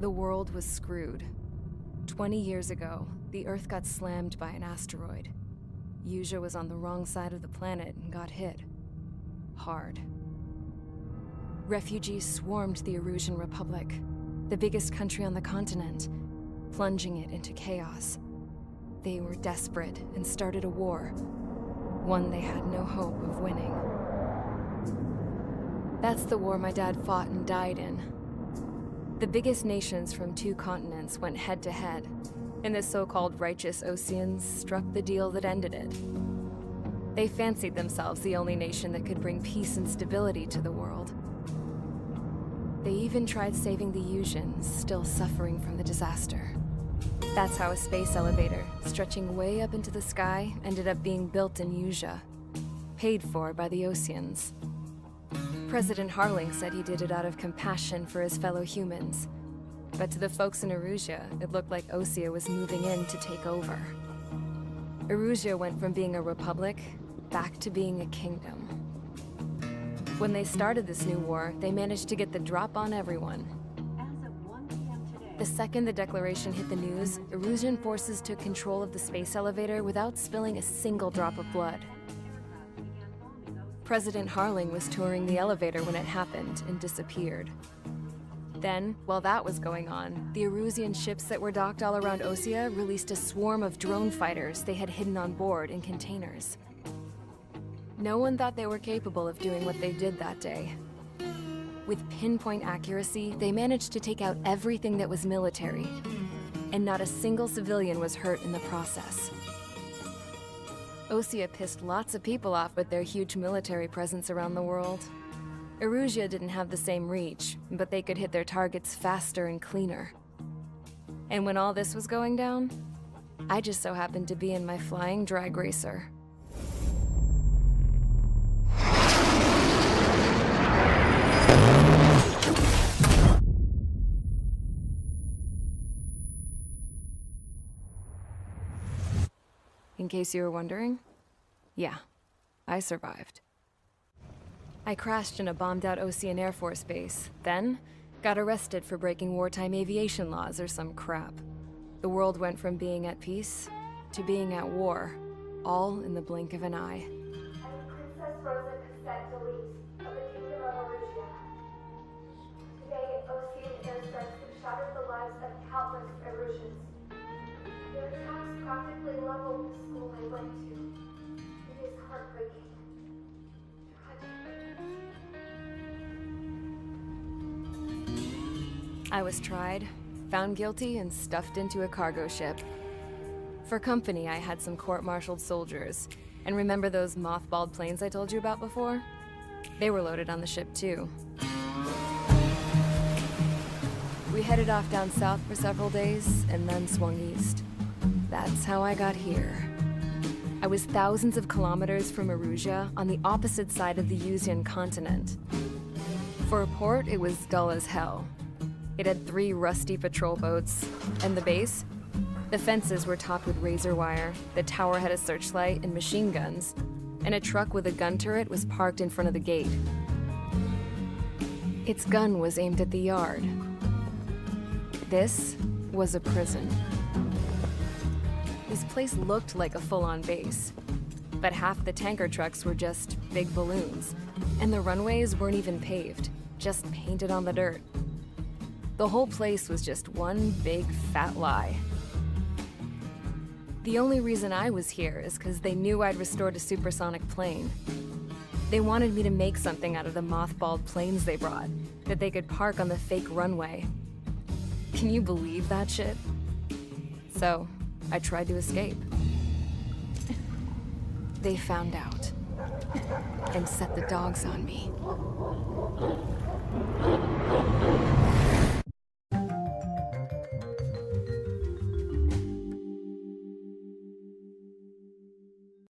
The world was screwed. 20 years ago, the Earth got slammed by an asteroid. Usha was on the wrong side of the planet and got hit. Hard. Refugees swarmed the Erusian Republic, the biggest country on the continent, plunging it into chaos. They were desperate and started a war, one they had no hope of winning. That's the war my dad fought and died in. The biggest nations from 2 continents went head-to-head, and the so-called righteous Oseans struck the deal that ended it. They fancied themselves the only nation that could bring peace and stability to the world. They even tried saving the Usians, still suffering from the disaster. That's how a space elevator, stretching way up into the sky, ended up being built in Usha, paid for by the Oseans. President Harling said he did it out of compassion for his fellow humans. But to the folks in Erusia, it looked like Osea was moving in to take over. Erusia went from being a republic back to being a kingdom. When they started this new war, they managed to get the drop on everyone. The second the declaration hit the news, Erusian forces took control of the space elevator without spilling a single drop of blood. President Harling was touring the elevator when it happened and disappeared. Then, while that was going on, the Erusian ships that were docked all around Osea released a swarm of drone fighters they had hidden on board in containers. No one thought they were capable of doing what they did that day. With pinpoint accuracy, they managed to take out everything that was military, and not a single civilian was hurt in the process. Osea pissed lots of people off with their huge military presence around the world. Erusia didn't have the same reach, but they could hit their targets faster and cleaner. And when all this was going down, I just so happened to be in my flying drag racer. In case you were wondering, yeah, I survived. I crashed in a bombed-out Osean Air Force base, then got arrested for breaking wartime aviation laws or some crap. The world went from being at peace to being at war, all in the blink of an eye. I'm Princess Rosa Cassette Delise of the Kingdom of Erusia. Today, Osean airstrikes have shattered the lives of countless Erusians. Their attacks practically leveled the school I went to. It is heartbreaking. I was tried, found guilty, and stuffed into a cargo ship. For company, I had some court-martialed soldiers. And remember those mothballed planes I told you about before? They were loaded on the ship, too. We headed off down south for several days, and then swung east. That's how I got here. I was thousands of kilometers from Erusia, on the opposite side of the Usian continent. For a port, it was dull as hell. It had 3 rusty patrol boats, and the base? The fences were topped with razor wire, the tower had a searchlight and machine guns, and a truck with a gun turret was parked in front of the gate. Its gun was aimed at the yard. This was a prison. This place looked like a full-on base, but half the tanker trucks were just big balloons, and the runways weren't even paved, just painted on the dirt. The whole place was just one big fat lie. The only reason I was here is because they knew I'd restored a supersonic plane. They wanted me to make something out of the mothballed planes they brought, that they could park on the fake runway. Can you believe that shit? So, I tried to escape. They found out, and set the dogs on me.